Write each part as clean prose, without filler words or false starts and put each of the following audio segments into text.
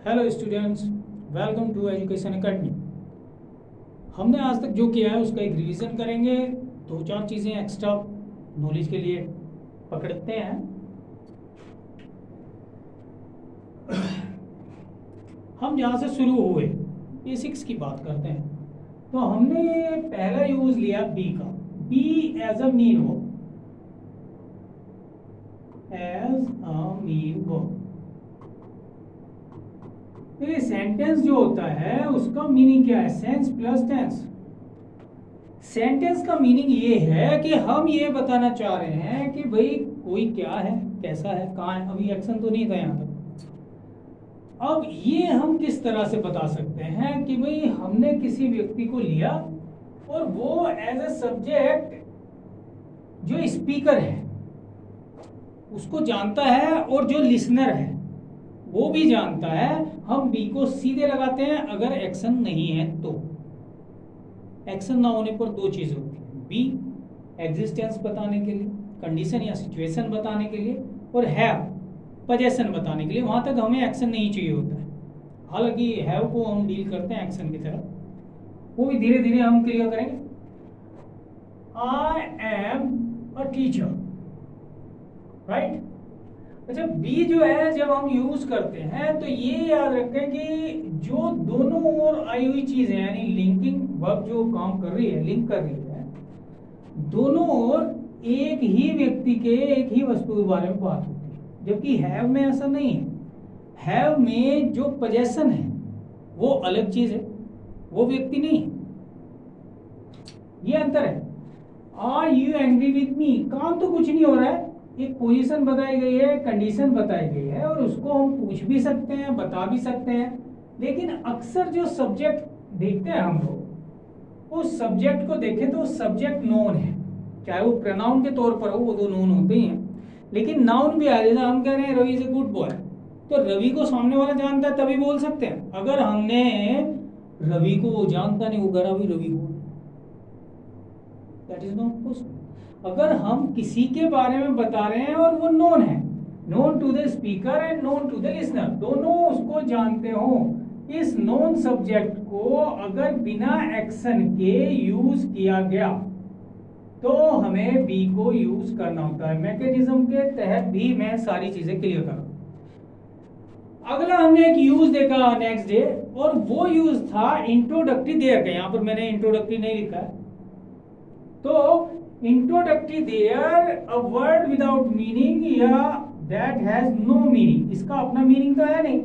Hello students, welcome to education academy. हमने आज तक जो किया है उसका एक रिवीजन करेंगे। दो चार चीज़ें एक्स्ट्रा नॉलेज के लिए पकड़ते हैं। हम जहाँ से शुरू हुए बेसिक्स की बात करते हैं। तो हमने पहला यूज लिया बी का, be as a main verb, as a main verb. ये सेंटेंस जो होता है उसका मीनिंग क्या है? Sense plus tense. सेंटेंस का मीनिंग ये है कि हम ये बताना चाह रहे हैं कि भाई कोई क्या है, कैसा है, कहाँ है। अभी एक्शन तो नहीं था यहाँ तक। अब ये हम किस तरह से बता सकते हैं कि भाई हमने किसी व्यक्ति को लिया और वो एज ए सब्जेक्ट जो स्पीकर है उसको जानता है और जो लिसनर है वो भी जानता है। हम बी को सीधे लगाते हैं अगर एक्शन नहीं है तो। एक्शन ना होने पर दो चीज़ होती है, बी एग्जिस्टेंस बताने के लिए, कंडीशन या सिचुएशन बताने के लिए, और हैव पोजेशन बताने के लिए। वहाँ तक हमें एक्शन नहीं चाहिए होता है। हालांकि हैव को हम डील करते हैं एक्शन की तरह, वो भी धीरे धीरे हम क्लियर करेंगे। I am a teacher, right. अच्छा, बी जो है जब हम यूज करते हैं तो ये याद रखें कि जो दोनों ओर आई हुई चीज है, यानी लिंकिंग वर्ब जो काम कर रही है, लिंक कर रही है, दोनों ओर एक ही व्यक्ति के, एक ही वस्तु के बारे में बात होती है। जबकि हैव में ऐसा नहीं है। हैव में जो पोजेशन है वो अलग चीज है, वो व्यक्ति नहीं। ये अंतर है। Are you angry with me, काम तो कुछ नहीं हो रहा है, एक पोजीशन बताई गई है, कंडीशन बताई गई है, और उसको हम पूछ भी सकते हैं, बता भी सकते हैं। लेकिन अक्सर जो सब्जेक्ट देखते हैं हम लोग, उस सब्जेक्ट को देखें तो सब्जेक्ट नोन है, चाहे वो प्रोनाउन के तौर पर हो, वो तो नोन होते ही हैं। लेकिन नाउन भी आ जाए, हम कह रहे हैं Ravi is a good boy, तो रवि को सामने वाला जानता है तभी बोल सकते हैं। अगर हमने रवि को वो जानता नहीं, वो कह रहा भी रवि को, दैट इज नॉट पॉसिबल। अगर हम किसी के बारे में बता रहे हैं और वो नोन है, known to the speaker and known to the listener, दोनों उसको जानते हो, इस नोन सब्जेक्ट को अगर बिना एक्शन के यूज किया गया तो हमें बी को यूज करना होता है। मैकेनिज्म के तहत भी मैं सारी चीजें क्लियर कर रहा हूं। अगला हमने एक यूज देखा नेक्स्ट डे, और वो यूज था इंट्रोडक्टरी देयर का। यहां पर मैंने इंट्रोडक्टरी नहीं लिखा है, तो introductory there a word without meaning या दैट हैज नो मीनिंग, इसका अपना मीनिंग तो है नहीं।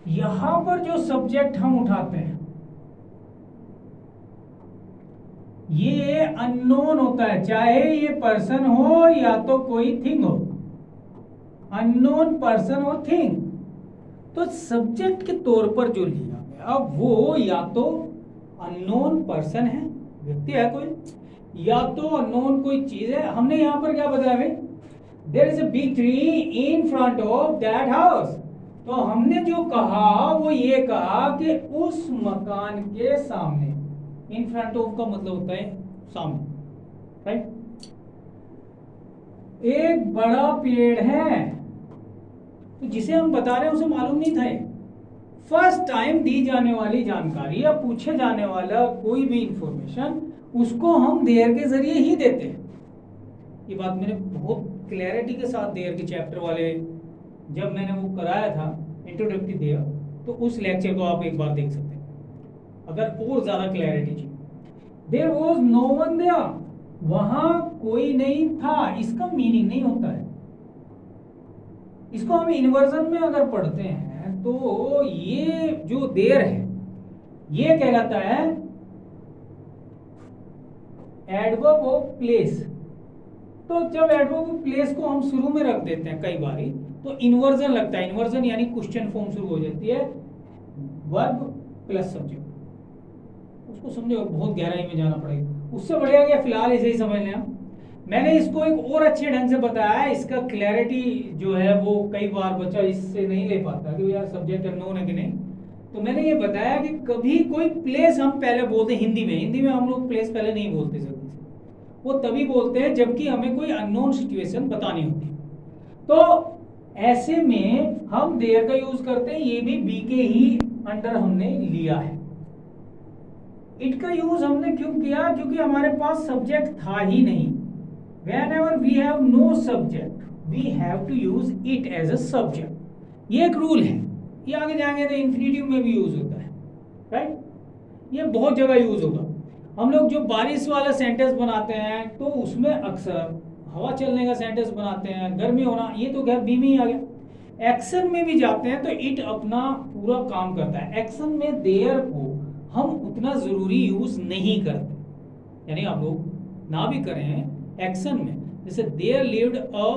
यहां पर जो सब्जेक्ट हम उठाते हैं ये अननोन होता है, चाहे ये पर्सन हो या तो कोई थिंग हो, अननोन पर्सन और थिंग। तो सब्जेक्ट के तौर पर जो लिया गया वो या तो अननोन पर्सन है, व्यक्ति है कोई, या तो अननोन कोई चीज है। हमने यहां पर क्या बताया भाई? There is a big tree in front of that house. तो हमने जो कहा वो ये कहा कि उस मकान के सामने, इन फ्रंट ऑफ का मतलब होता है सामने, राइट। एक बड़ा पेड़ है, तो जिसे हम बता रहे हैं उसे मालूम नहीं था। फर्स्ट टाइम दी जाने वाली जानकारी या पूछे जाने वाला कोई भी इंफॉर्मेशन उसको हम देयर के जरिए ही देते हैं। ये बात मैंने बहुत क्लैरिटी के साथ देयर के चैप्टर वाले जब मैंने वो कराया था इंट्रोडक्टरी देयर, तो उस लेक्चर को आप एक बार देख सकते हैं अगर और ज्यादा क्लैरिटी चाहिए। There was no one there, वहां कोई नहीं था, इसका मीनिंग नहीं होता है। इसको हम इन्वर्जन में अगर पढ़ते हैं तो ये जो देयर है ये कहलाता है एडवर्ब ऑफ प्लेस। तो जब एडवर्ब ऑफ प्लेस को हम शुरू में रख देते हैं कई बार तो इन्वर्जन लगता है। इन्वर्जन यानी क्वेश्चन फॉर्म शुरू हो जाती है, वर्ब प्लस सब्जेक्ट। उसको समझो, बहुत गहराई में जाना पड़ेगा, उससे बढ़िया क्या फिलहाल इसे ही समझ लें। मैंने इसको एक और अच्छे ढंग से बताया है, इसका क्लैरिटी जो है वो कई बार बच्चा इससे नहीं ले पाता कि यार सब्जेक्ट अननोन है कि नहीं। तो मैंने ये बताया कि कभी कोई प्लेस हम पहले बोलते हैं हिंदी में हम लोग प्लेस पहले नहीं बोलते जल्दी से, वो तभी बोलते हैं जबकि हमें कोई अननोन सिचुएशन बतानी होती है। तो ऐसे में हम देयर का यूज करते हैं, ये भी बी के ही अंडर हमने लिया है। इट का यूज हमने क्यों किया, क्योंकि हमारे पास सब्जेक्ट था ही नहीं। whenever we have no subject we have to use it as a subject। ये एक रूल है, ये आगे जाएंगे तो इन्फिनेटिव में भी यूज होता है, राइट? ये बहुत जगह यूज होगा। हम लोग जो बारिश वाला सेंटेंस बनाते हैं तो उसमें अक्सर हवा चलने का सेंटेंस बनाते हैं, गर्मी होना, ये तो खैर बी में ही आ गया। एक्शन में भी जाते हैं तो इट अपना पूरा काम करता है। एक्शन में देयर को हम उतना जरूरी यूज नहीं करते, यानी आप लोग ना भी करें एक्शन में, जैसे देयर लिव्ड अ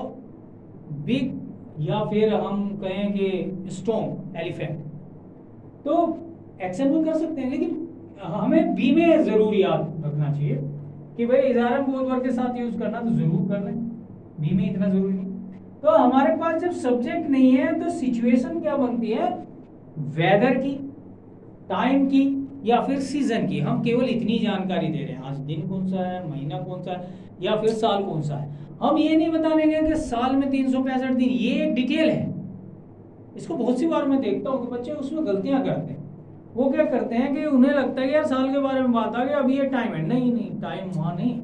बिग, या फिर हम कहें कि स्टॉर्म एलिफेंट, तो एक्शन में कर सकते हैं, लेकिन हमें बी में जरूर याद रखना चाहिए कि भाई इजारम बोध वर्ग के साथ यूज करना तो जरूर कर लें, बी में इतना जरूरी नहीं। तो हमारे पास जब सब्जेक्ट नहीं है तो सिचुएशन क्या बनती है, वेदर की, टाइम की, या फिर सीजन की। हम केवल इतनी जानकारी दे रहे हैं, आज दिन कौन सा है, महीना कौन सा है, या फिर साल कौन सा है। हम ये नहीं बता देंगे कि साल में 365 दिन, ये एक डिटेल है। इसको बहुत सी बार मैं देखता हूँ कि बच्चे उसमें गलतियां करते हैं। वो क्या करते हैं कि उन्हें लगता है कि यार साल के बारे में बात आ गई, अभी ये टाइम है। नहीं नहीं, टाइम वहाँ नहीं।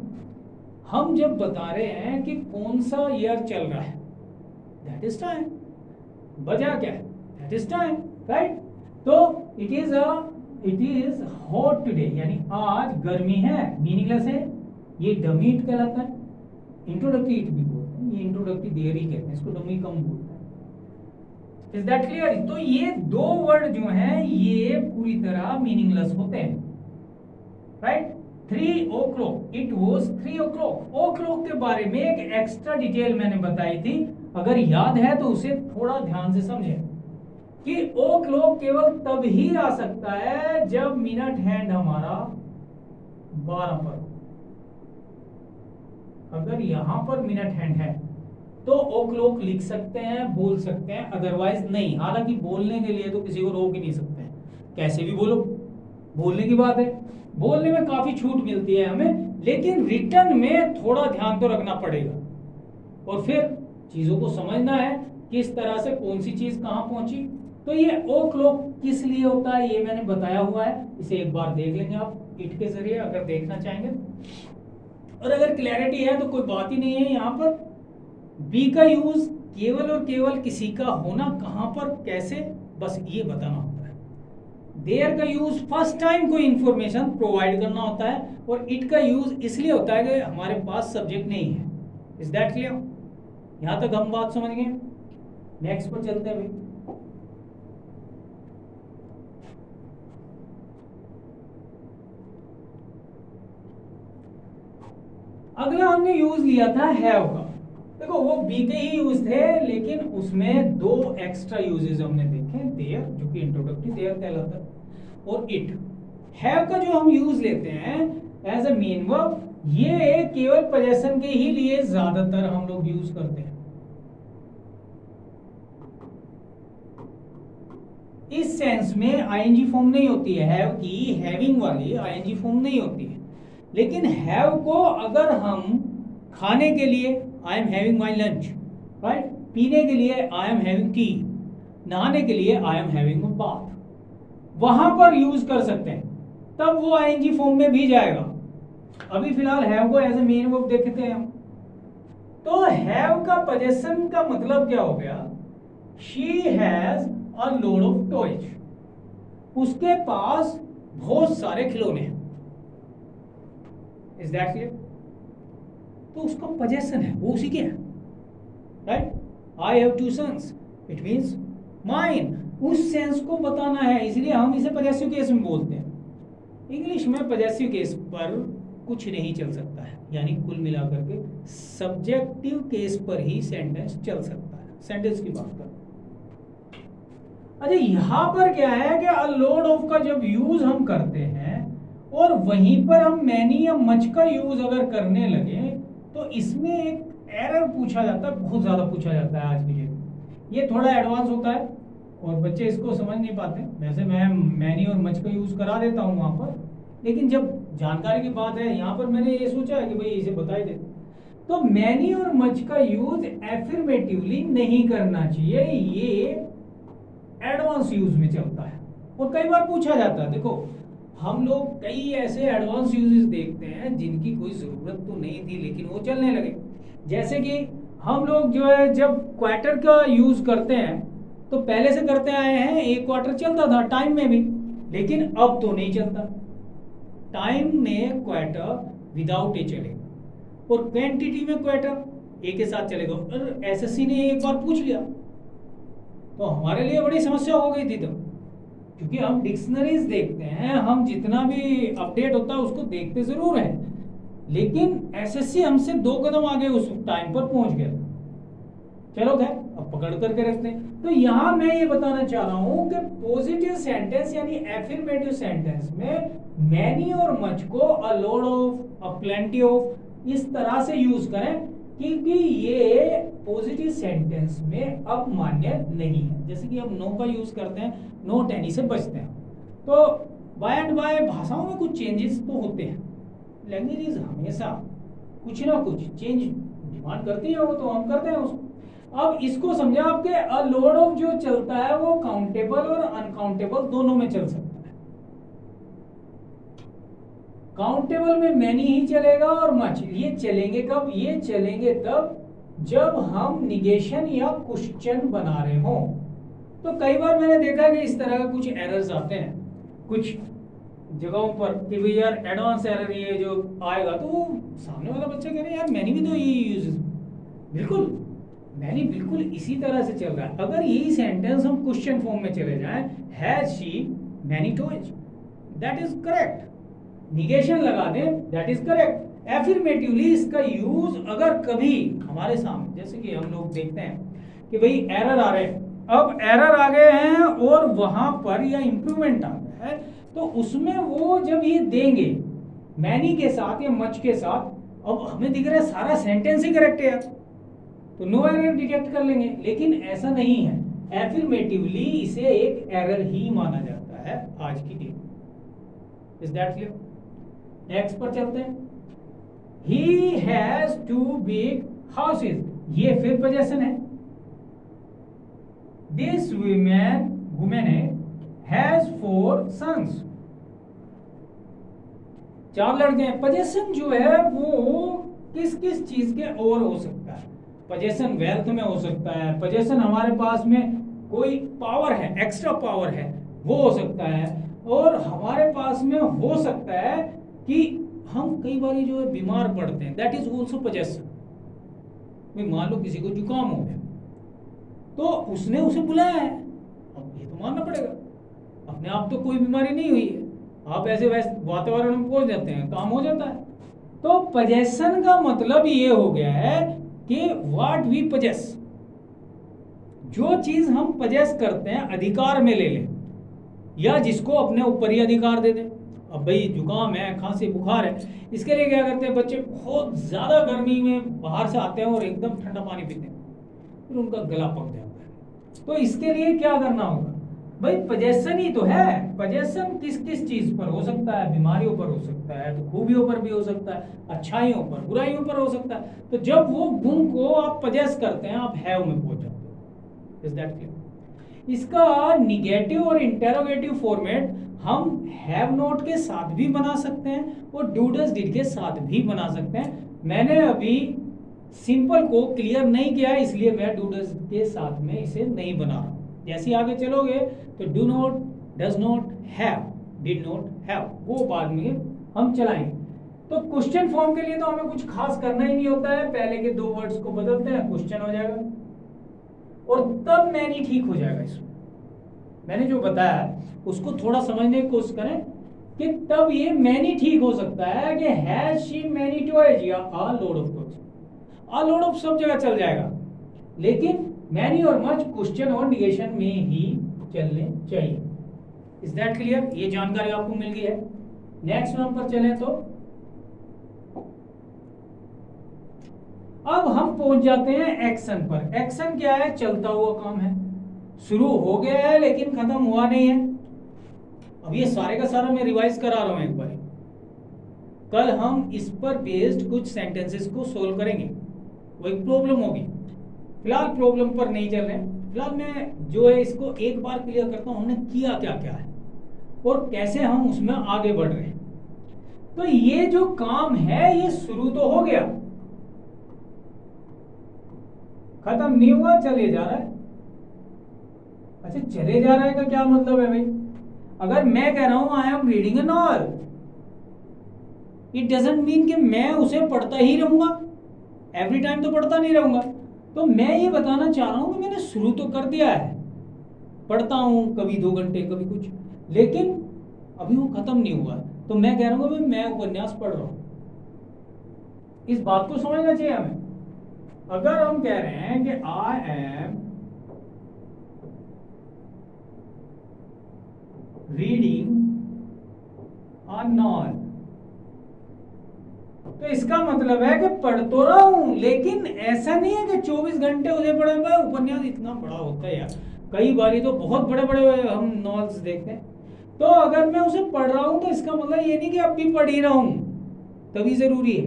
हम जब बता रहे हैं कि कौन सा ईयर चल रहा है, दैट इज टाइम। वजह क्या है, दैट इज टाइम, राइट? तो इट इज हॉट टुडे, यानी आज गर्मी है, मीनिंगलेस है, ये डमी इट कहलाता है। इंट्रोडक्टरी इट भी बोलते हैं, ये इंट्रोडक्टरी देयर ही कहते हैं, इसको डमी कम बोलते हैं। Is that clear? तो ये दो वर्ड जो हैं ये पूरी तरह मीनिंगलेस होते हैं, right? 3 o'clock, it was 3 o'clock। O'clock के बारे में एक एक्स्ट्रा डिटेल मैंने बताई थी, अगर याद है तो उसे थोड़ा ध्यान से समझें कि ओ क्लॉक केवल तब ही आ सकता है जब मिनट हैंड हमारा 12 पर। अगर यहां पर मिनट हैंड है तो ओ क्लॉक लिख सकते हैं, बोल सकते हैं, अदरवाइज नहीं। हालांकि बोलने के लिए तो किसी को रोक ही नहीं सकते हैं, कैसे भी बोलो, बोलने की बात है, बोलने में काफी छूट मिलती है हमें, लेकिन रिटर्न में थोड़ा ध्यान तो रखना पड़ेगा। और फिर चीजों को समझना है किस तरह से कौन सी चीज कहां पहुंची। तो ये ओ क्लॉक किस लिए होता है ये मैंने बताया हुआ है, इसे एक बार देख लेंगे आप इट के जरिए अगर देखना चाहेंगे। और अगर क्लैरिटी है तो कोई बात ही नहीं है। यहाँ पर बी का यूज केवल और केवल किसी का होना, कहां पर, कैसे, बस ये बताना होता है। देयर का यूज फर्स्ट टाइम कोई इंफॉर्मेशन प्रोवाइड करना होता है, और इट का यूज इसलिए होता है कि हमारे पास सब्जेक्ट नहीं है। Is that clear? यहां तक हम बात समझ गए। नेक्स्ट पर चलते हैं भाई। अगला हमने यूज लिया था हैव का। देखो वो बी के ही यूज थे, लेकिन उसमें दो एक्स्ट्रा यूजेस हमने देखे, देयर जो कि इंट्रोडक्टरी देयर कहलाता है, और इट। हैव का जो हम यूज लेते हैं एज अ मेन वर्ब, ये केवल पोजेशन के ही लिए ज्यादातर हम लोग यूज करते हैं। इस सेंस में आईएनजी फॉर्म नहीं होती है, हैव की हैविंग वाली आईएनजी फॉर्म नहीं होती है। लेकिन हैव को अगर हम खाने के लिए I am having my lunch, right, पीने के लिए आई एम हैविंग टी, नहाने के लिए I am having a bath, वहां पर यूज कर सकते हैं, तब वो आईएनजी फॉर्म में भी जाएगा। अभी फिलहाल हैव को एज ए मेन वर्ब देखते हैं हम। तो हैव का पोजेशन का मतलब क्या हो गया, she has a load of toys, उसके पास बहुत सारे खिलौने हैं। Is that clear? तो उसका पोजेशन है, वो उसी के है, right? I have 2 sons, it means mine. उस सेंस को बताना है, इसलिए हम इसे पॉजेसिव केस में बोलते हैं। इंग्लिश में पॉजेसिव केस पर कुछ नहीं चल सकता है, यानी कुल मिलाकर के सब्जेक्टिव केस पर ही सेंटेंस चल सकता है। सेंटेंस की बात कर। अच्छा, यहां पर क्या है कि अ लोड ऑफ का जब यूज हम करते हैं और वहीं पर हम मैनी या मच का यूज अगर करने लगे तो इसमें एक एरर पूछा जाता है, बहुत ज्यादा पूछा जाता है आज की डेट में। ये थोड़ा एडवांस होता है और बच्चे इसको समझ नहीं पाते। वैसे मैं मैनी और मच का यूज करा देता हूँ वहां पर, लेकिन जब जानकारी की बात है यहाँ पर मैंने ये सोचा है कि भाई इसे बता ही दे। तो मैनी और मच का यूज एफर्मेटिवली नहीं करना चाहिए, ये एडवांस यूज में चलता है। और कई बार पूछा जाता है, देखो हम लोग कई ऐसे एडवांस यूजेस देखते हैं जिनकी कोई जरूरत तो नहीं थी लेकिन वो चलने लगे। जैसे कि हम लोग जो है जब क्वार्टर का यूज करते हैं तो पहले से करते आए हैं, एक क्वार्टर चलता था टाइम में भी, लेकिन अब तो नहीं चलता। टाइम में क्वार्टर विदाउट ए चलेगा और क्वांटिटी में क्वार्टर ए के साथ चलेगा। और एसएससी ने एक बार पूछ लिया तो हमारे लिए बड़ी समस्या हो गई थी तब, क्योंकि हम डिक्शनरीज देखते हैं, हम जितना भी अपडेट होता है उसको देखते जरूर है, लेकिन एसएससी हमसे 2 कदम आगे उस टाइम पर पहुंच गया। चलो खैर अब पकड़ करके रखते हैं। तो यहां मैं ये बताना चाह रहा हूं कि पॉजिटिव सेंटेंस यानी एफर्मेटिव सेंटेंस में मैनी और मच को a load of, a plenty of इस तरह से यूज करें क्योंकि ये पॉजिटिव सेंटेंस में अब मान्य नहीं है। जैसे कि हम नो का यूज करते हैं, नोट एनी से बचते हैं। तो बाय एंड बाय भाषाओं में कुछ चेंजेस तो होते हैं, लैंग्वेजेस हमेशा कुछ ना कुछ चेंज डिमांड करती है, वो तो हम करते हैं उसको। अब इसको समझा आपके अ लोड ऑफ जो चलता है वो काउंटेबल और अनकाउंटेबल दोनों में चल सकता है। काउंटेबल में मैनी ही चलेगा और मच, ये चलेंगे कब? ये चलेंगे तब जब हम निगेशन या क्वेश्चन बना रहे हो। तो कई बार मैंने देखा कि इस तरह का कुछ एरर्स आते हैं कुछ जगहों पर कि भाई यार एडवांस एरर ये जो आएगा तो वो सामने वाला बच्चा कह रहे हैं यार मैनी भी तो ये यूज, बिल्कुल मैनी बिल्कुल इसी तरह से चल रहा है। अगर यही सेंटेंस हम क्वेश्चन फॉर्म में चले जाएं, has she many toys, that is correct. Negation लगा दें, दैट इज करेक्ट। एफर्मेटिवली इसका यूज अगर कभी हमारे सामने, जैसे कि हम लोग देखते हैं कि भाई एरर आ रहे हैं, अब एरर आ गए हैं और वहां पर या इंप्रूवमेंट आ गया है, तो उसमें वो जब ये देंगे मैनी के साथ या मच के साथ, अब हमें दिख रहा है सारा सेंटेंस ही करेक्ट है यार, तो नो एरर डिटेक्ट कर लेंगे। लेकिन ऐसा नहीं है, एफर्मेटिवली इसे एक एरर ही माना जाता है आज की date. Is that clear? Next पर चलते हैं। ही हैज 2 बिग हाउसेज, ये फिर पोजेशन है। दिस वुमेन हैज 4 सन्स, 4 लड़के हैं। पोजेशन जो है वो किस किस चीज के और हो सकता है? पोजेशन वेल्थ में हो सकता है, पोजेशन हमारे पास में कोई पावर है, एक्स्ट्रा पावर है, वो हो सकता है, और हमारे पास में हो सकता है कि हम कई बार जो है बीमार पड़ते हैं, दैट इज ऑल्सो पोजेशन। मान लो किसी को जुकाम हो गया तो उसने उसे बुलाया है, अब ये तो मानना पड़ेगा, अपने आप तो कोई बीमारी नहीं हुई है, आप ऐसे वैसे वातावरण में पहुंच जाते हैं, काम हो जाता है। तो पोजेशन का मतलब ये हो गया है कि व्हाट वी पोजेस, जो चीज हम पोजेस करते हैं, अधिकार में ले लें या जिसको अपने ऊपर ही अधिकार दे दें। अब भाई जुकाम है, खांसी बुखार है, इसके लिए क्या करते हैं बच्चे, बहुत ज्यादा गर्मी में बाहर से आते हैं और एकदम ठंडा पानी पीते हैं, फिर उनका गला पक जाता है। तो इसके लिए क्या करना होगा भाई? पोजेशन ही तो है। पोजेशन किस किस चीज पर हो सकता है? बीमारियों पर हो सकता है, तो खूबियों पर भी हो सकता है, अच्छाइयों पर, बुराइयों पर हो सकता है। तो जब वो गुण को आप पोजेस करते हैं, आप हैव में पहुंच जाते हो। Is that clear? इसका निगेटिव और इंटेरोगेटिव फॉर्मेट हम हैव नॉट के साथ भी बना सकते हैं और डू डज डिड के साथ भी बना सकते हैं। मैंने अभी सिंपल को क्लियर नहीं किया है, इसलिए मैं डू डज के साथ में इसे नहीं बना रहा हूं। जैसे आगे चलोगे तो do not, does not, have, did not have, वो बाद में हम चलाएंगे। तो क्वेश्चन फॉर्म के लिए तो हमें कुछ खास करना ही नहीं होता है, पहले के 2 वर्ड्स को बदलते हैं, क्वेश्चन हो जाएगा और तब मैनी ठीक हो जाएगा। इसमें मैंने जो बताया उसको थोड़ा समझने की कोशिश करें कि तब ये मैनी ठीक हो सकता है कि हैज शी मैनी टॉयज या a load of toys. A load of सब जगह चल जाएगा, लेकिन मैनी और मच क्वेश्चन और निगेशन में ही चलने चाहिए। Is that clear? ये जानकारी आपको मिल गई है। नेक्स्ट वन पर चलें तो अब हम पहुंच जाते हैं एक्शन पर। एक्शन क्या है? चलता हुआ काम है, शुरू हो गया है लेकिन खत्म हुआ नहीं है। अब ये सारे का सारा मैं रिवाइज करा रहा हूं एक बार। कल हम इस पर बेस्ड कुछ सेंटेंसेस को सोल्व करेंगे, वो एक प्रॉब्लम होगी। फिलहाल प्रॉब्लम पर नहीं चल रहे हैं, फिलहाल मैं जो है इसको एक बार क्लियर करता हूँ हमने किया क्या क्या है और कैसे हम उसमें आगे बढ़ रहे हैं। तो ये जो काम है ये शुरू तो हो गया, खत्म नहीं हुआ, चले जा रहा है। अच्छा, चले जा रहा है का क्या मतलब है भाई? अगर मैं कह रहा हूं I am reading A novel, it doesn't mean कि मैं उसे पढ़ता ही रहूंगा, एवरी टाइम तो पढ़ता नहीं रहूंगा। तो मैं ये बताना चाह रहा हूं कि मैंने शुरू तो कर दिया है, पढ़ता हूं कभी 2 घंटे कभी कुछ, लेकिन अभी वो खत्म नहीं हुआ। तो मैं कह रहा हूं कि मैं उपन्यास पढ़ रहा हूं। इस बात को समझना चाहिए हमें। अगर हम कह रहे हैं कि I am reading a novel, तो इसका मतलब है कि पढ़ तो रहा हूं, लेकिन ऐसा नहीं है कि 24 घंटे उसे पढ़े हुए। उपन्यास इतना बड़ा होता है यार, कई बारी तो बहुत बड़े बड़े हम नॉवेल्स देखते हैं। तो अगर मैं उसे पढ़ रहा हूं तो इसका मतलब ये नहीं कि अब भी पढ़ ही रहा हूं, तभी जरूरी है।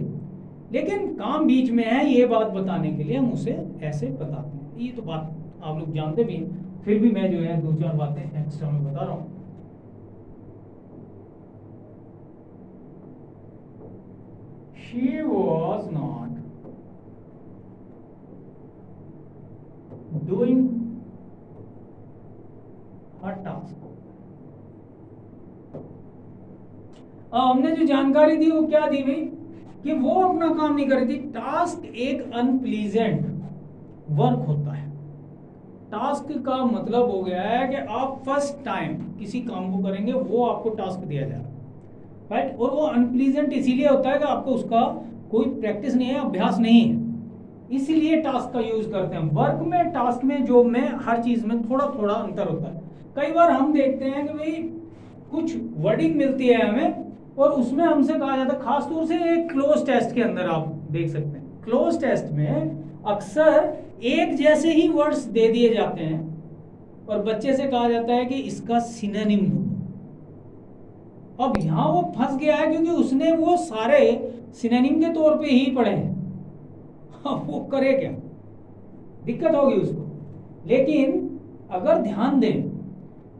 लेकिन काम बीच में है, ये बात बताने के लिए हम उसे ऐसे बताते हैं। ये तो बात आप लोग जानते भी हैं, फिर भी मैं जो है 2-4 बातें एक्स्ट्रा में बता रहा हूं। She was not doing her task. हमने जो जानकारी दी वो क्या दी भाई, कि वो अपना काम नहीं कर रही थी। टास्क एक अनप्लीजेंट वर्क होता है। टास्क का मतलब हो गया है कि आप फर्स्ट टाइम किसी काम को करेंगे, वो आपको टास्क दिया जाएगा, राइट। और वो अनप्लीजेंट इसीलिए होता है कि आपको उसका कोई प्रैक्टिस नहीं है, अभ्यास नहीं है, इसीलिए टास्क का यूज करते हैं। वर्क में, टास्क में, जॉब में, हर चीज में थोड़ा थोड़ा अंतर होता है। कई बार हम देखते हैं कि भाई कुछ वर्डिंग मिलती है हमें और उसमें हमसे कहा जाता है, खासतौर से एक क्लोज टेस्ट के अंदर आप देख सकते हैं, क्लोज टेस्ट में अक्सर एक जैसे ही वर्ड्स दे दिए जाते हैं और बच्चे से कहा जाता है कि इसका सिनोनिम ढूंढो। अब यहां वो फंस गया है क्योंकि उसने वो सारे सिनोनिम के तौर पे ही पढ़े हैं। अब वो करे क्या, दिक्कत होगी उसको। लेकिन अगर ध्यान दें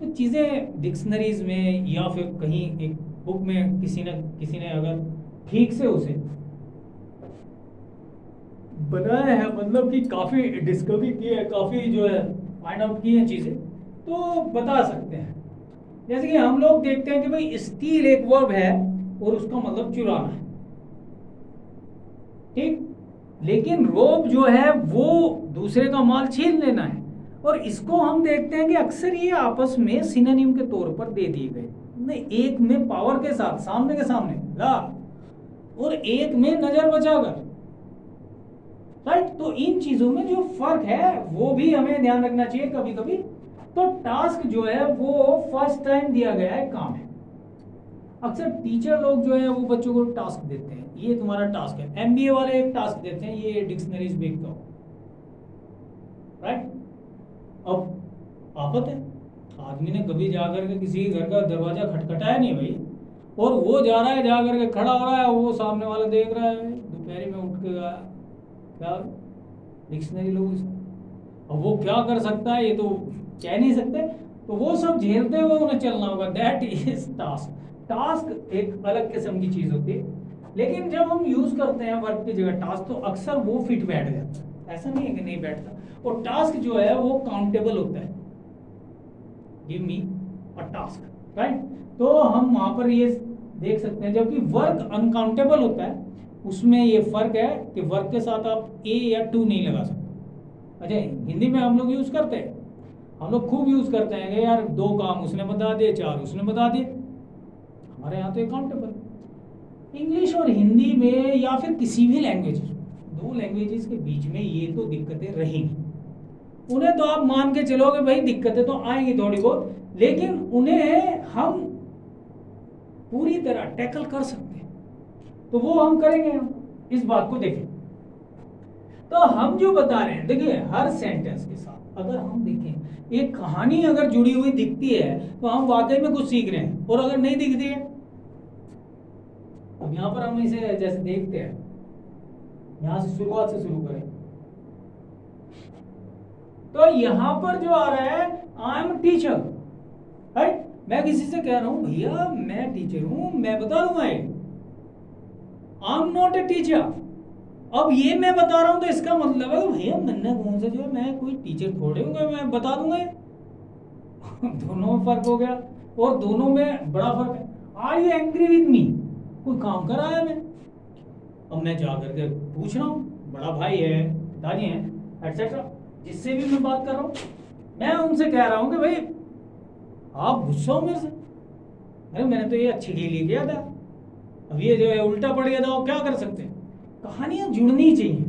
तो चीज़ें डिक्शनरीज में या फिर कहीं एक बुक में किसी ने अगर ठीक से उसे बनाया है, मतलब कि काफ़ी डिस्कवरी की है, काफ़ी जो है फाइंड आउट की है चीज़ें, तो बता सकते हैं। जैसे कि हम लोग देखते हैं कि भाई स्टील एक वर्ब है और उसका मतलब चुराना है, ठीक। लेकिन रोब जो है वो दूसरे का माल छीन लेना है। और इसको हम देखते हैं कि अक्सर ये आपस में सिनोनिम के तौर पर दे दिए गए, नहीं, एक में पावर के साथ सामने के सामने ला और एक में नजर बचाकर, राइट। तो इन चीजों में जो फर्क है वो भी हमें ध्यान रखना चाहिए कभी कभी। तो टास्क जो है वो फर्स्ट टाइम दिया गया है काम है। अक्सर टीचर लोग जो है वो बच्चों को टास्क देते हैं, ये तुम्हारा टास्क है। एमबीए वाले एक टास्क देते हैं, ये डिक्शनरीज देखता हो, राइट। अब आफत है, आदमी ने कभी जाकर के किसी घर का दरवाजा खटखटाया नहीं भाई, और वो जा रहा है, जाकर के खड़ा हो रहा है, वो सामने वाला देख रहा है, दोपहर में उठ के गया क्या डिक्शनरी लोग इसको। अब वो क्या कर सकता है ये तो कह नहीं सकते, तो वो सब झेलते हुए उन्हें चलना होगा। That is task. टास्क एक अलग किस्म की चीज होती है, लेकिन जब हम यूज करते हैं वर्क की जगह टास्क तो अक्सर वो फिट बैठ जाता है, ऐसा नहीं है कि नहीं बैठता। और टास्क जो है वो काउंटेबल होता है, गिव मी अ टास्क, राइट। तो हम वहां पर ये देख सकते हैं, जबकि वर्क अनकाउंटेबल होता है, उसमें ये फर्क है कि वर्क के साथ आप ए या टू नहीं लगा सकते। अच्छा, हिंदी में हम लोग यूज करते हैं, हम लोग खूब यूज करते हैं कि यार 2 काम उसने बता दिए, 4 उसने बता दिए, हमारे यहाँ तो अकाउंटेबल। इंग्लिश और हिंदी में या फिर किसी भी लैंग्वेज, 2 लैंग्वेजेस के बीच में ये तो दिक्कतें रहेंगी। उन्हें तो आप मान के चलोगे भाई दिक्कतें तो आएंगी थोड़ी बहुत, लेकिन उन्हें हम पूरी तरह टैकल कर सकते हैं, तो वो हम करेंगे। इस बात को देखें, तो हम जो बता रहे हैं, देखिए हर सेंटेंस के साथ अगर हम देखें एक कहानी अगर जुड़ी हुई दिखती है तो हम वाकई में कुछ सीख रहे हैं, और अगर नहीं दिखती है तो अब यहाँ पर हम इसे जैसे देखते हैं, यहाँ से शुरुआत से शुरू करें तो यहाँ पर जो आ रहा है आई एम टीचर, राइट। मैं किसी से कह रहा हूँ भैया मैं टीचर हूँ, मैं बता दूंगा ये, I am not a teacher. अब ये मैं बता रहा हूँ तो इसका मतलब है भैया मैंने कौन सा जो है मैं कोई टीचर थोड़े हूँ मैं बता दूंगा ये। दोनों में फर्क हो गया और दोनों में बड़ा फर्क है। Are you angry with me, कोई काम कर रहा है मैं, अब मैं जा करके पूछ रहा हूँ, बड़ा भाई है, पिताजी हैं, एटसेट्रा, जिससे भी मैं बात कर रहा हूँ, मैं उनसे कह रहा हूँ कि भाई आप गुस्सा हो मेरे से, अरे मैंने तो ये अच्छे के लिए किया था, अब ये जो है उल्टा पड़ गया था, वो क्या कर सकते हैं। कहानियां जुड़नी चाहिए,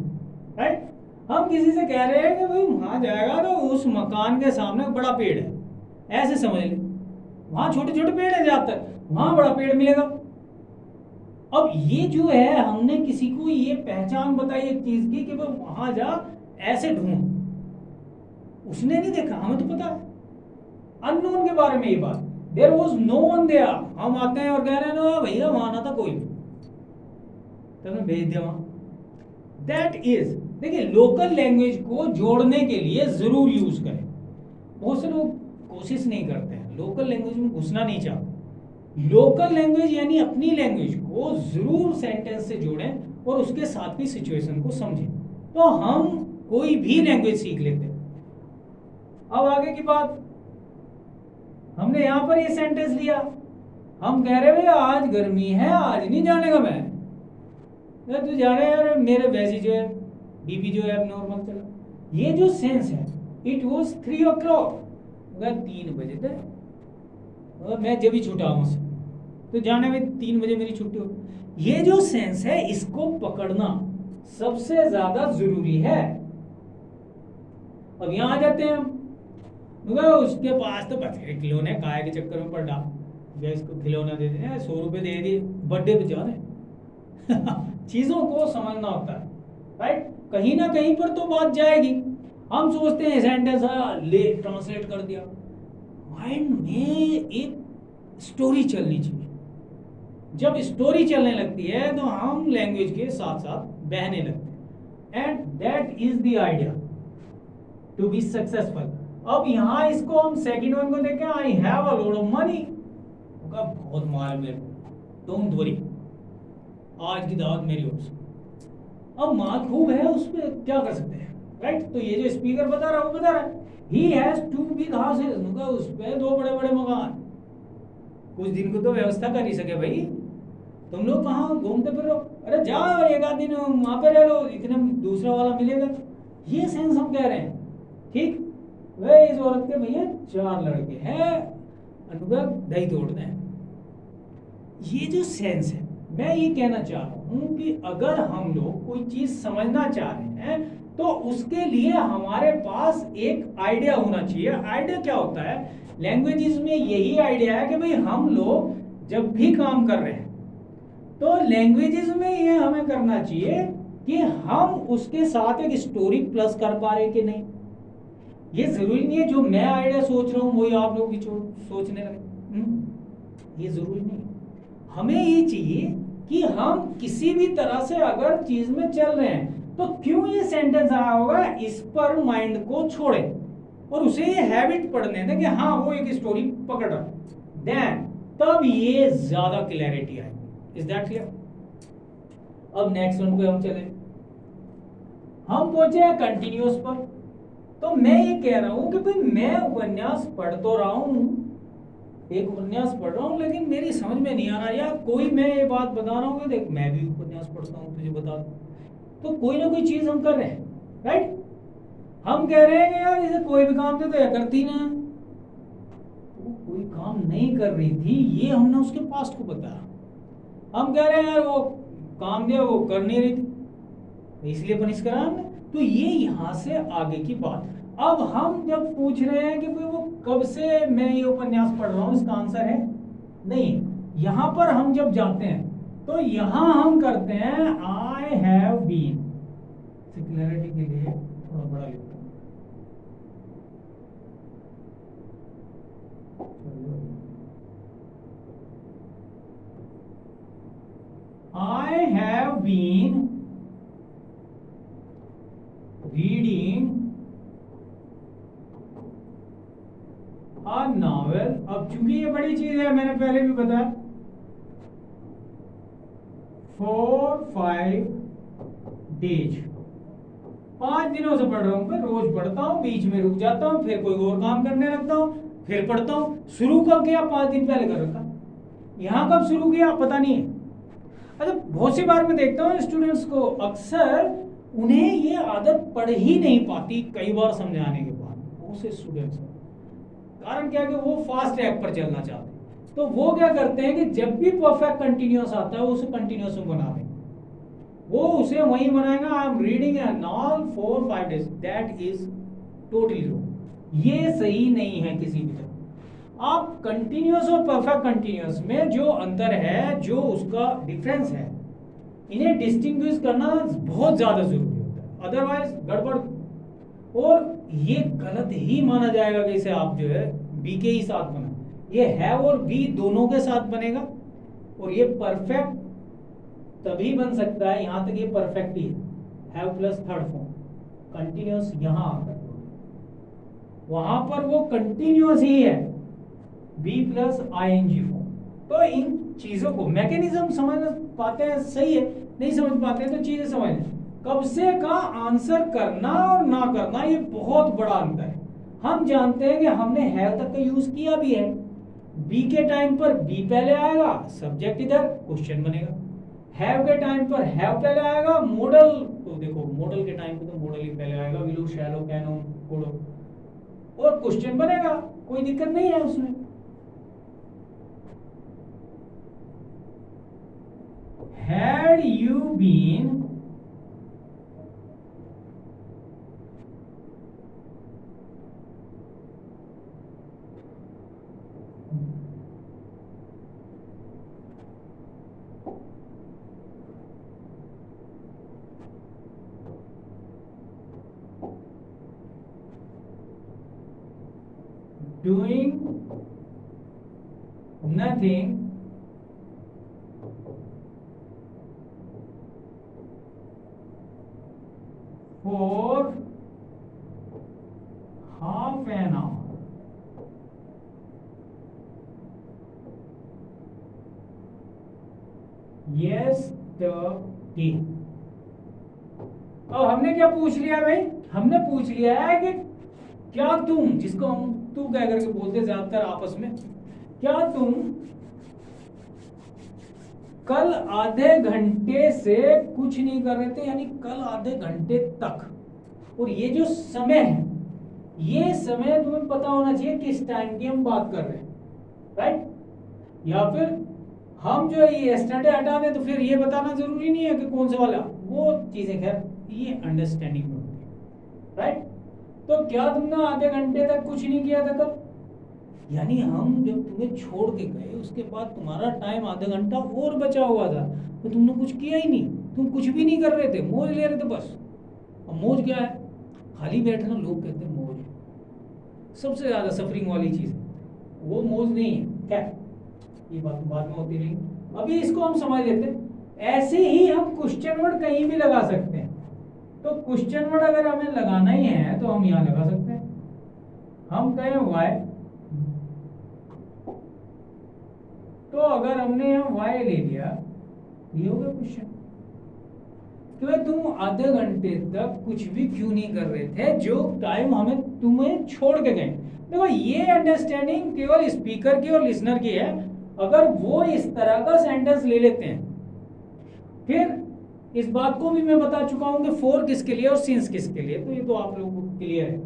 राइट। हम किसी से कह रहे हैं कि भाई वहां जाएगा तो उस मकान के सामने बड़ा पेड़ है, ऐसे समझ ले, वहां छोटे छोटे पेड़ है ज्यादातर, वहां बड़ा पेड़ मिलेगा। अब ये जो है हमने किसी को ये पहचान बताई एक चीज की कि भाई वहां जा ऐसे ढूंढ, उसने नहीं देखा, हमें तो पता है अननोन के बारे में ये बात, there was no one there, हम आते हैं और कह रहे हैं ना भैया वहां ना था कोई, तो मैं भेज दिया वहां। दैट इज, देखिए लोकल लैंग्वेज को जोड़ने के लिए जरूर यूज करें। बहुत से लोग कोशिश नहीं करते हैं, लोकल लैंग्वेज में घुसना नहीं चाहते। लोकल लैंग्वेज यानी अपनी लैंग्वेज को जरूर सेंटेंस से जोड़ें और उसके साथ भी सिचुएशन को समझें, तो हम कोई भी लैंग्वेज सीख लेते हैं। अब आगे की बात, हमने यहां पर ये सेंटेंस लिया, हम कह रहे भैया आज गर्मी है, आज नहीं जाने का मैं, तू जा रहे यार मेरे वैसी जो है बीपी जो है नॉर्मल चला। ये जो सेंस है, इट वाज 3 o'clock, 3 बजे थे, और मैं जब ही छूटा हूं से, तो जाने में 3 बजे मेरी छुट्टी हो। ये जो सेंस है इसको पकड़ना सबसे ज्यादा जरूरी है। अब यहां आ जाते हैं हम, उसके पास तो बथेरे खिलौने, काय के चक्कर में पड़ रहा, इसको खिलौना दे दिया, 100 रुपए दे दिए, बर्थडे पे जा रहे। चीजों को समझना होता है, राइट। कहीं ना कहीं पर तो बात जाएगी। हम सोचते हैं सेंटेंस ले ट्रांसलेट कर दिया, माइंड में एक स्टोरी चलनी चाहिए। जब स्टोरी चलने लगती है तो हम लैंग्वेज के साथ साथ बहने लगते हैं, and that is the idea to be successful. अब यहाँ इसको हम सेकंड वन को देखें, I have a lot of money, बहुत माल मेरे को, डोंट वरी, आज की दावत मेरी ओर से। अब माल खूब है, उस पर क्या कर सकते हैं, राइट। तो ये जो स्पीकर बता रहा है वो बता रहा है ही हैज 2 big houses, उस पे 2 बड़े बड़े मकान। कुछ दिन को तो व्यवस्था कर नहीं सके भाई, तुम लोग कहाँ घूमते फिर रहो, अरे जाओ एक आध दिन वहां पे रह लो, इतने दूसरा वाला मिलेगा। ये सेंस हम कह रहे हैं, ठीक। वे इस औरत के भैया 4 लड़के हैं, अनुगत दही तोड़ते हैं। ये जो सेंस है, मैं ये कहना चाह रहा हूं कि अगर हम लोग कोई चीज समझना चाह रहे हैं तो उसके लिए हमारे पास एक आइडिया होना चाहिए। आइडिया क्या होता है लैंग्वेजेस में, यही आइडिया है कि भाई हम लोग जब भी काम कर रहे हैं तो लैंग्वेजेस में ये हमें करना चाहिए कि हम उसके साथ एक स्टोरी प्लस कर पा रहे कि नहीं। ये जरूरी नहीं है जो मैं आइडिया सोच रहा हूं वही आप लोग भी सोचने लगे, ये जरूरी नहीं। हमें ये चाहिए कि हम किसी भी तरह से अगर चीज में चल रहे हैं तो क्यों ये सेंटेंस आया होगा, इस पर माइंड को छोड़े और उसे ये हैबिट पढ़ने दें कि हाँ वो एक स्टोरी पकड़ रहा, देन तब ये ज्यादा क्लैरिटी आएगी। Is that clear? अब नेक्स्ट वन पे हम चले, हम पहुंचे हैं कंटिन्यूअस पर। तो मैं ये कह रहा हूं कि भाई मैं उपन्यास पढ़ तो रहा हूं, एक उपन्यास पढ़ रहा हूं, लेकिन मेरी समझ में नहीं आ रहा, या कोई मैं ये बात बता रहा हूं कि देख मैं भी उपन्यास पढ़ता हूं तुझे बता दूं, तो कोई ना कोई चीज हम कर रहे हैं, राइट। हम कह रहे हैं कि यार इसे कोई भी काम दे तो यह करती ना, तो कोई काम नहीं कर रही थी, ये हमने उसके पास्ट को बताया। हम कह रहे हैं यार वो काम दिया वो कर नहीं रही थी इसलिए पनिश करा हमने, तो ये यहां से आगे की बात। अब हम जब पूछ रहे हैं कि भाई वो कब से मैं ये उपन्यास पढ़ रहा हूं, इसका आंसर है नहीं। यहां पर हम जब जाते हैं तो यहां हम करते हैं आई हैव बीन, क्लैरिटी के लिए थोड़ा बड़ा लिखता हूं। I have been reading a novel. अब चूंकि ये बड़ी चीज है, मैंने पहले भी बताया, 4-5 डेज, 5 दिनों से पढ़ रहा हूं। मैं रोज पढ़ता हूँ, बीच में रुक जाता हूँ, फिर कोई और काम करने लगता हूँ, फिर पढ़ता हूँ। शुरू कब किया? 5 दिन पहले कर रखा। यहाँ कब शुरू किया पता नहीं है। अच्छा, बहुत सी बार मैं देखता हूँ स्टूडेंट्स को, अक्सर उन्हें ये आदत पड़ ही नहीं पाती कई बार समझाने के बाद। बहुत से स्टूडेंट्स, कारण क्या है कि वो फास्ट ट्रैक पर चलना चाहते हैं, तो वो क्या करते हैं कि जब भी परफेक्ट कंटिन्यूअस आता है उसे कंटिन्यूअस में बना देंगे, वो उसे वहीं बनाएगा। I am reading an novel 4-5 days, that is totally wrong. ये सही नहीं है किसी भी तरह। आप कंटिन्यूअस और परफेक्ट कंटिन्यूअस में जो अंतर है, जो उसका डिफरेंस है, इन्हें डिस्टिंग्विश करना बहुत ज्यादा जरूरी होता है, अदरवाइज गड़बड़। और ये गलत ही माना जाएगा कि इसे आप जो है बी के ही साथ बना, ये है और बी दोनों के साथ बनेगा। और ये परफेक्ट तभी बन सकता है, यहां तक ये परफेक्ट ही है, have plus third form continuous. यहां आकर वहां पर वो कंटिन्यूअस ही है, बी प्लस आईएनजी फॉर्म। तो इन चीजों को मैकेनिज्म समझ पाते हैं, सही है, नहीं समझ पाते हैं तो चीजें समझ लें। कब से का आंसर करना और ना करना, ये बहुत बड़ा अंतर है। हम जानते हैं कि हमने हैव तक का यूज किया भी है। बी के टाइम पर बी पहले आएगा, सब्जेक्ट इधर, क्वेश्चन बनेगा। हैव के टाइम पर हैव पहले आएगा, मॉडल, तो देखो मॉडल के टाइम पर तो मॉडल ही पहले आएगा, विलो, शैलो, कैनो, कोडो, और क्वेश्चन बनेगा, कोई दिक्कत नहीं है उसमें। Had you been doing nothing for half an hour, yesterday। अब हमने क्या पूछ लिया भाई? हमने पूछ लिया है कि क्या तुम, जिसको हम तू कह करके बोलते हैं ज्यादातर आपस में, क्या तुम कल आधे घंटे से कुछ नहीं कर रहे थे, यानी कल आधे घंटे तक। और ये जो समय है, ये समय तुम्हें पता होना चाहिए किस टाइम की हम बात कर रहे हैं, राइट? या फिर हम जो है ये यस्टरडे हटा दें तो फिर ये बताना जरूरी नहीं है कि कौन से वाला, वो चीजें खैर ये अंडरस्टैंडिंग में होती है, राइट? तो क्या तुमने आधे घंटे तक कुछ नहीं किया था कल? यानी हम जब तुम्हें छोड़ के गए उसके बाद तुम्हारा टाइम आधा घंटा और बचा हुआ था, तो तुमने कुछ किया ही नहीं, तुम कुछ भी नहीं कर रहे थे, मौज ले रहे थे बस। अब मौज क्या है? खाली बैठना, लोग कहते हैं मौज सबसे ज्यादा सफरिंग वाली चीज है, वो मौज नहीं है। क्या ये बात बाद में होती रही, अभी इसको हम समझ लेते हैं। ऐसे ही हम क्वेश्चन वर्ड कहीं भी लगा सकते हैं। तो क्वेश्चन वर्ड अगर हमें लगाना ही है तो हम यहां लगा सकते हैं। हम कहें वाई, तो अगर हमने यहाँ वाई ले लिया, ये हो गया क्वेश्चन कि भाई तुम आधे घंटे तक कुछ भी क्यों नहीं कर रहे थे, जो टाइम हमें तुम्हें छोड़ के गए। देखो ये अंडरस्टैंडिंग केवल स्पीकर की और लिसनर की है। अगर वो इस तरह का सेंटेंस ले लेते हैं, फिर इस बात को भी मैं बता चुका हूं कि फॉर किसके लिए और सिंस किसके लिए, तो ये तो आप लोगों को क्लियर है।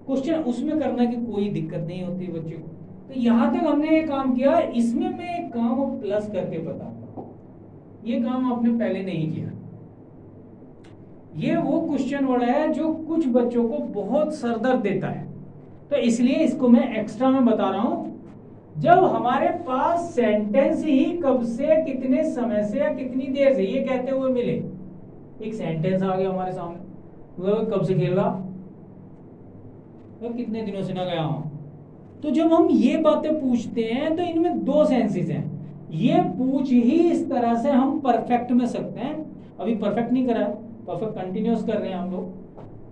क्वेश्चन उसमें करने की कोई दिक्कत नहीं होती बच्चों को। तो यहां तक हमने ये काम किया, इसमें मैं एक काम प्लस करके बताऊंगा, ये काम आपने पहले नहीं किया। ये वो क्वेश्चन वर्ड है जो कुछ बच्चों को बहुत सरदर्द देता है, तो इसलिए इसको मैं एक्स्ट्रा में बता रहा हूं। जब हमारे पास सेंटेंस ही कब से, कितने समय से या कितनी देर से ये कहते हुए मिले, एक सेंटेंस आ गया हमारे सामने, वो कब से खेल रहा, तो कितने दिनों से ना गया हूं। तो जब हम ये बातें पूछते हैं तो इनमें दो सेंसेस हैं, ये पूछ ही इस तरह से हम परफेक्ट में सकते हैं। अभी परफेक्ट नहीं करा है, परफेक्ट कंटिन्यूस कर रहे हैं हम लोग।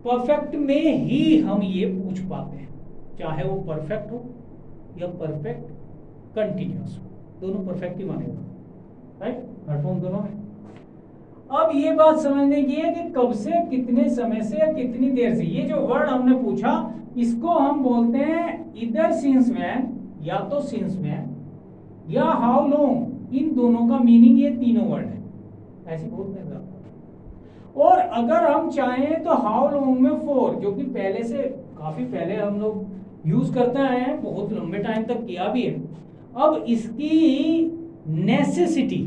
परफेक्ट में ही हम ये पूछ पाते हैं, चाहे वो परफेक्ट हो या परफेक्ट कंटिन्यूस हो, दोनों परफेक्ट ही मानेगा, राइट, हर फॉर्म दोनों में। अब ये बात समझने की है कि कब से, कितने समय से या कितनी देर से। ये जो वर्ड हमने पूछा इसको हम बोलते हैं इधर सिंस व्हेन, या तो सिंस व्हेन या हाउ लॉन्ग। इन दोनों का मीनिंग ये तीनों वर्ड है, ऐसे बोलते हैं। और अगर हम चाहें तो हाउ लॉन्ग में फॉर, जो कि पहले से काफी पहले हम लोग यूज करते आए हैं, बहुत लंबे टाइम तक किया भी है। अब इसकी नेसेसिटी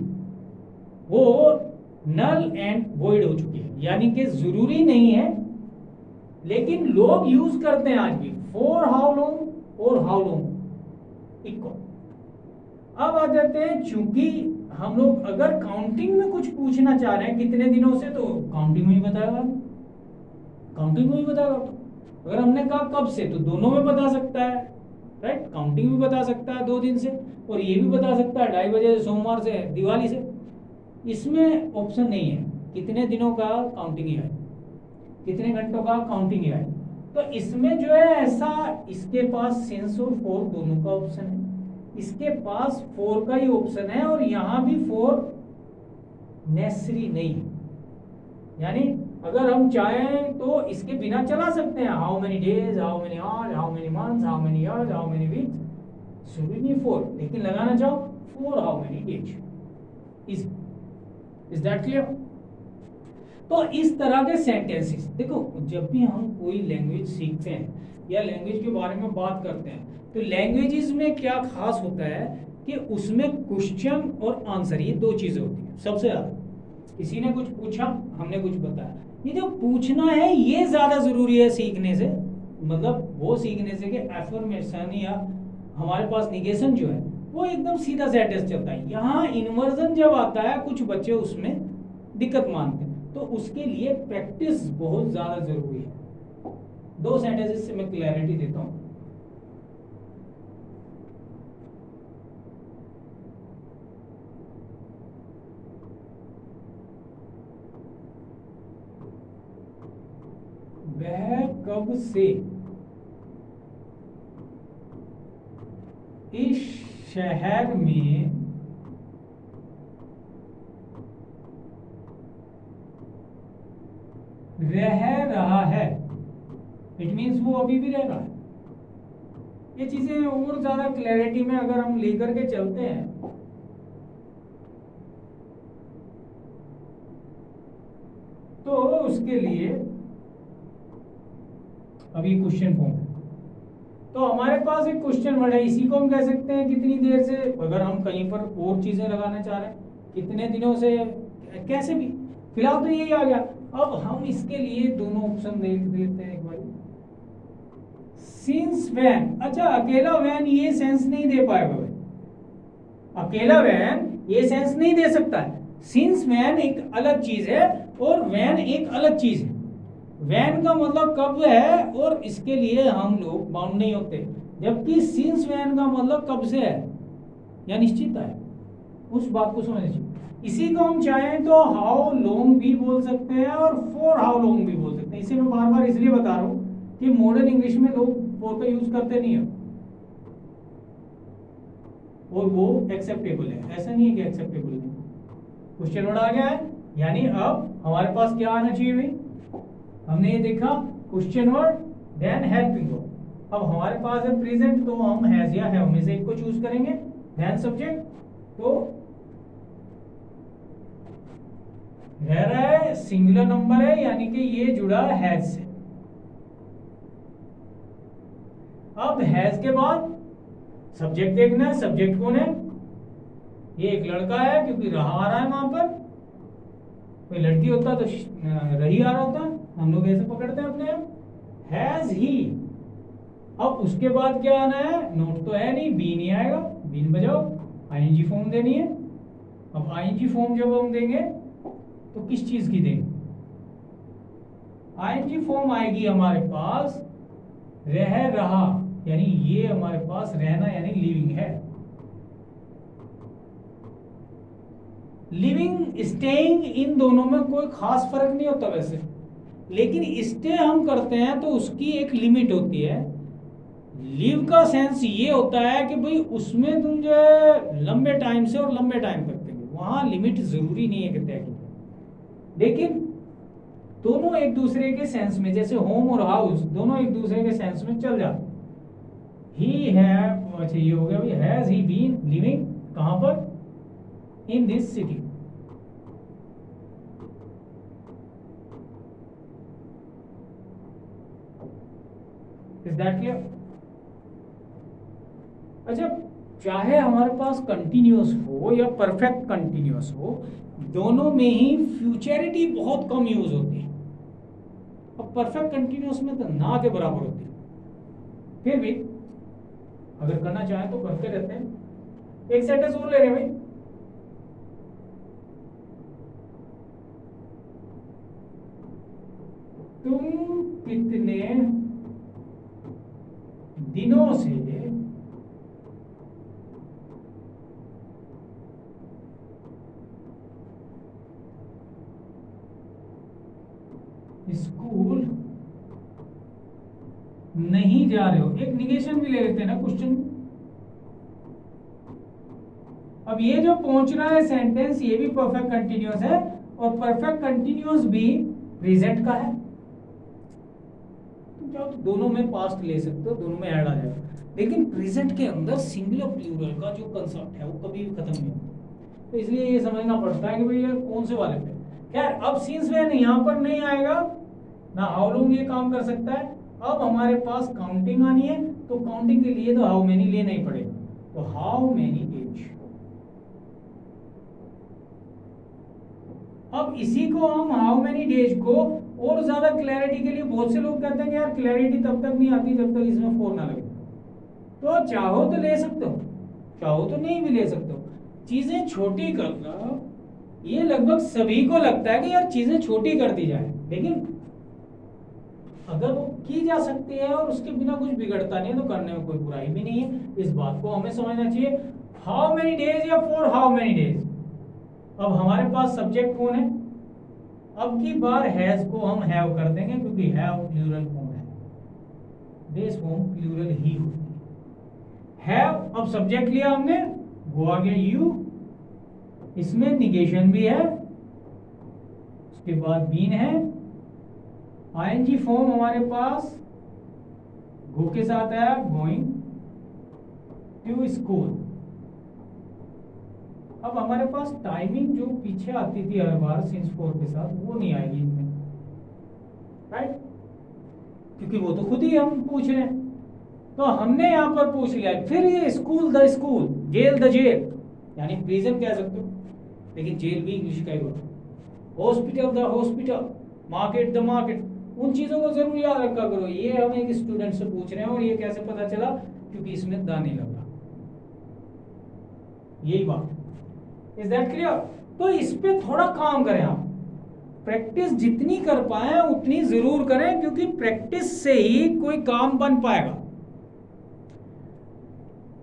वो नल एंड वॉइड हो चुकी है, यानी कि जरूरी नहीं है, लेकिन लोग यूज करते हैं आज भी फॉर हाउ लॉन्ग और हाउ लॉन्ग इक्वल। अब आ जाते हैं, चूंकि हम लोग अगर काउंटिंग में कुछ पूछना चाह रहे हैं कितने दिनों से, तो काउंटिंग में ही बताएगा, काउंटिंग में ही बताएगा। तो अगर हमने कहा कब से, तो दोनों में बता सकता है, राइट, काउंटिंग भी बता सकता है 2 दिन से, और ये भी बता सकता है 2:30 बजे से, सोमवार से, दिवाली से। इसमें ऑप्शन नहीं है कितने दिनों का काउंटिंग ही है, कितने घंटों का काउंटिंग ही है। तो इसमें जो है ऐसा, इसके पास सिंस और फॉर दोनों का ऑप्शन है, इसके पास फॉर का ही ऑप्शन है, और यहां भी फॉर नेसेसरी नहीं है। यानी अगर हम चाहें तो इसके बिना चला सकते हैं, how many days, how many hours, how many months, how many years, how many weeks, should be for, लेकिन लगाना चाहो for how many days. Is that clear? तो इस तरह के सेंटेंसेस, देखो जब भी हम कोई लैंग्वेज सीखते हैं या लैंग्वेज के बारे में बात करते हैं, तो लैंग्वेजेस में क्या खास होता है कि उसमें क्वेश्चन और आंसर, ये 2 चीजें होती हैं सबसे ज्यादा। किसी ने कुछ पूछा, हमने कुछ बताया, ये जो पूछना है ये ज्यादा जरूरी है सीखने से, मतलब वो सीखने से कि एफर्मेशन या हमारे पास निगेशन जो है वो एकदम सीधा सेंटेंस चलता है। यहाँ इन्वर्जन जब आता है कुछ बच्चे उसमें दिक्कत मानते हैं, तो उसके लिए प्रैक्टिस बहुत ज्यादा जरूरी है। 2 सेंटेंसेस से मैं क्लैरिटी देता हूँ। वह कब से इस शहर में रह रहा है, इट मीन्स वो अभी भी रह रहा है। ये चीजें और ज्यादा क्लैरिटी में अगर हम लेकर के चलते हैं, तो उसके लिए अभी क्वेश्चन फॉर्म है, तो हमारे पास एक क्वेश्चन वर्ड है, इसी को हम कह सकते हैं कितनी देर से। अगर हम कहीं पर और चीजें लगाना चाह रहे हैं, कितने दिनों से, कैसे भी, फिलहाल तो यही आ गया। अब हम इसके लिए दोनों ऑप्शन देख लेते हैं एक बार। सिंस व्हेन, अच्छा अकेला व्हेन ये सेंस नहीं दे पाएगा भाई, अकेला व्हेन ये सेंस नहीं दे सकता है। सिंस व्हेन एक अलग चीज है और व्हेन एक अलग चीज है। व्हेन का मतलब कब है, और इसके लिए हम लोग बाउंड नहीं होते, जबकि सिंस व्हेन का मतलब कब से है या निश्चित है, उस बात को समझ लीजिए। इसी को हम चाहें तो हाउ लॉन्ग भी बोल सकते हैं और फॉर हाउ लॉन्ग भी बोल सकते हैं। इसे मैं बार बार इसलिए बता रहा हूं कि मॉडर्न इंग्लिश में लोग फॉर का यूज करते नहीं है, और वो एक्सेप्टेबल है, ऐसा नहीं है कि एक्सेप्टेबल नहीं। क्वेश्चन वर्ड आ गया है, यानी अब हमारे पास क्या आना चाहिए भाई, हमने ये देखा question word then helping verb. अब हमारे पास है प्रेजेंट, तो हम हैज या हैव में से एक को चूज करेंगे। देन सब्जेक्ट, तो रह रहा है सिंगुलर नंबर है, यानी कि ये जुड़ा हैज से। अब हैज के बाद सब्जेक्ट देखना है, सब्जेक्ट कौन है, ये एक लड़का है क्योंकि रहा आ रहा है वहां पर, कोई लड़की होता तो रही आ रहा होता, हम लोग ऐसे पकड़ते हैं अपने आप, हैज ही। अब उसके बाद क्या आना है, नोट तो है नहीं, बी नहीं आएगा, बीन बजाओ, आईएनजी फॉर्म देनी है। अब आईएनजी फॉर्म जब हम देंगे तो किस चीज की देंगे, आईएनजी फॉर्म आएगी हमारे पास रह रहा, यानी ये हमारे पास रहना यानी लिविंग है। लिविंग स्टेइंग इन दोनों में कोई खास फर्क नहीं होता वैसे, लेकिन स्टे हम करते हैं तो उसकी एक लिमिट होती है। लिव का सेंस ये होता है कि भाई उसमें तुम जो है लंबे टाइम से और लंबे टाइम तक देंगे, वहाँ लिमिट जरूरी नहीं है कि तय की, लेकिन दोनों एक दूसरे के सेंस में, जैसे होम और हाउस दोनों एक दूसरे के सेंस में चल जाते। ही है, अच्छा ये हो गया भाई, हैज ही बीन लिविंग कहाँ पर, in this city. Is that clear? अच्छा, चाहे हमारे पास कंटिन्यूअस हो या परफेक्ट कंटिन्यूअस हो, दोनों में ही फ्यूचरिटी बहुत कम यूज होती है। अब परफेक्ट कंटिन्यूअस में तो ना के बराबर होती है, फिर भी अगर करना चाहें तो करते रहते हैं। एक सेंटेंस और ले रहे हैं भाई, तुम कितने दिनों से स्कूल नहीं जा रहे हो। एक निगेशन भी ले लेते हैं ना क्वेश्चन। अब ये जो पहुंच रहा है सेंटेंस, ये भी परफेक्ट कंटिन्यूअस है और परफेक्ट कंटिन्यूअस भी प्रेजेंट का है। तो चाहो तो दोनों में पास्ट ले सकते हो, दोनों में ऐड आ जाएगा, लेकिन प्रेजेंट के अंदर सिंगुलर प्लूरल का जो कंसेप्ट है वो कभी भी खत्म नहीं होता। तो इसलिए ये समझना पड़ता है कि भाई यार कौन से वाले पे। खैर, अब सिंस व्हेन यहाँ पर नहीं आएगा ना, हाउ लॉन्ग ये काम कर सकता है। अब हमारे पास काउंटिंग आनी है, तो काउंटिंग के लिए तो हाउ मेनी लेना ही पड़ेगा। तो हाउ मेनी एज। अब इसी को हम हाउ मेनी डेज को और ज्यादा क्लैरिटी के लिए, बहुत से लोग कहते हैं कि यार क्लैरिटी तब तक नहीं आती जब तक इसमें फोर ना लगे। तो चाहो तो ले सकते हो, चाहो तो नहीं भी ले सकते हो। चीजें छोटी करना, ये लगभग सभी को लगता है कि यार चीजें छोटी कर दी जाए, लेकिन अगर वो की जा सकती है और उसके बिना कुछ बिगड़ता नहीं है तो करने में कोई बुराई भी नहीं है। इस बात को हमें समझना चाहिए। हाउ मेनी डेज या फॉर हाउ मेनी डेज। अब हमारे पास सब्जेक्ट कौन है, अब की बार हैज को हम हैव कर देंगे क्योंकि हैव प्लूरल फॉर्म है, बेस फॉर्म प्लूरल ही होती है। हैव, अब सब्जेक्ट लिया हमने, वो आ गया यू, इसमें निगेशन भी है, उसके बाद बीन है, आईएनजी फॉर्म हमारे पास गो के साथ है, गोइंग टू स्कूल। अब हमारे पास टाइमिंग जो पीछे आती थी हर बार सिंस फोर के साथ, वो नहीं आएगी इनमें, राइट, क्योंकि वो तो खुद ही हम पूछ रहे हैं। तो हमने यहां पर पूछ लिया। फिर ये school the school, jail the jail, यानी प्रिजन कह सकते हो, लेकिन जेल भी इंग्लिश का ही होता है। Hospital the hospital, market the market, उन चीजों को जरूर याद रखा करो। ये हम एक स्टूडेंट से पूछ रहे हैं और ये कैसे पता चला, क्योंकि इसमें द नहीं लगा, यही बात। Is that clear? तो इस पे थोड़ा काम करें आप, प्रैक्टिस जितनी कर पाए उतनी जरूर करें, क्योंकि प्रैक्टिस से ही कोई काम बन पाएगा।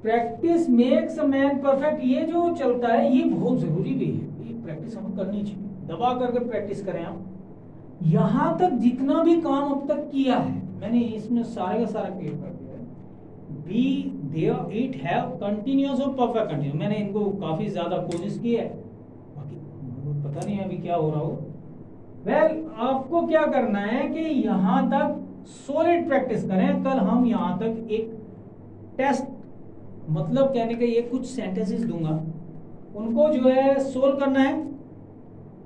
Practice makes a man perfect, ये जो चलता है ये बहुत जरूरी भी है, ये प्रैक्टिस हमें करनी चाहिए, दबा करके प्रैक्टिस करें आप। यहां तक जितना भी काम अब तक किया है मैंने, इसमें सारे का सारा क्लियर कर दिया है। Be there, it, have, continuous और परफेक्ट कंटिन्यूअस, मैंने इनको काफी ज्यादा कोशिश की है, बाकी पता नहीं अभी क्या हो रहा हो। वेल, आपको क्या करना है कि यहां तक सॉलिड प्रैक्टिस करें। कल हम यहां तक एक टेस्ट, मतलब कहने का ये कुछ सेंटेंसेस दूंगा, उनको जो है सोल्व करना है।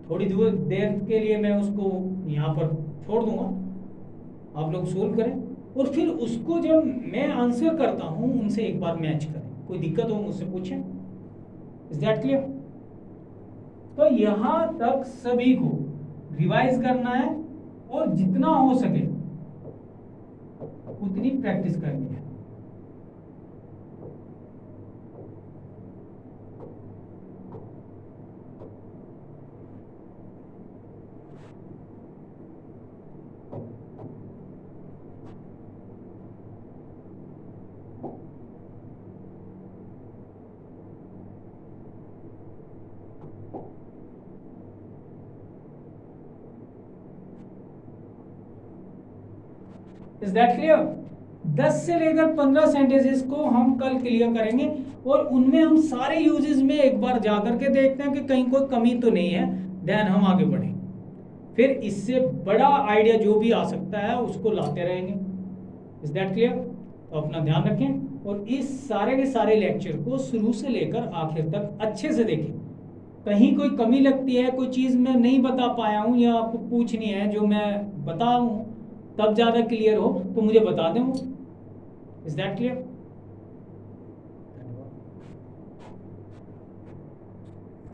थोड़ी देर के लिए मैं उसको यहाँ पर छोड़ दूंगा, आप लोग सोल्व करें, और फिर उसको जब मैं आंसर करता हूँ उनसे एक बार मैच करें। कोई दिक्कत हो मुझसे पूछें। Is that clear? तो यहाँ तक सभी को रिवाइज करना है और जितना हो सके उतनी प्रैक्टिस करनी है। Is that clear? 10 से लेकर 15 सेंटेंसेस को हम कल क्लियर करेंगे और उनमें हम सारे यूजेस में एक बार जा करके देखते हैं कि कहीं कोई कमी तो नहीं है, देन हम आगे बढ़ें। फिर इससे बड़ा आइडिया जो भी आ सकता है उसको लाते रहेंगे। Is that clear? तो अपना ध्यान रखें और इस सारे के सारे लेक्चर को शुरू से लेकर आखिर तक अच्छे से देखें। कहीं कोई कमी लगती है, कोई चीज़ मैं नहीं बता पाया हूँ या आपको पूछनी है जो मैं बताऊँ तब ज़्यादा क्लियर हो तो मुझे बता दें। Is that clear?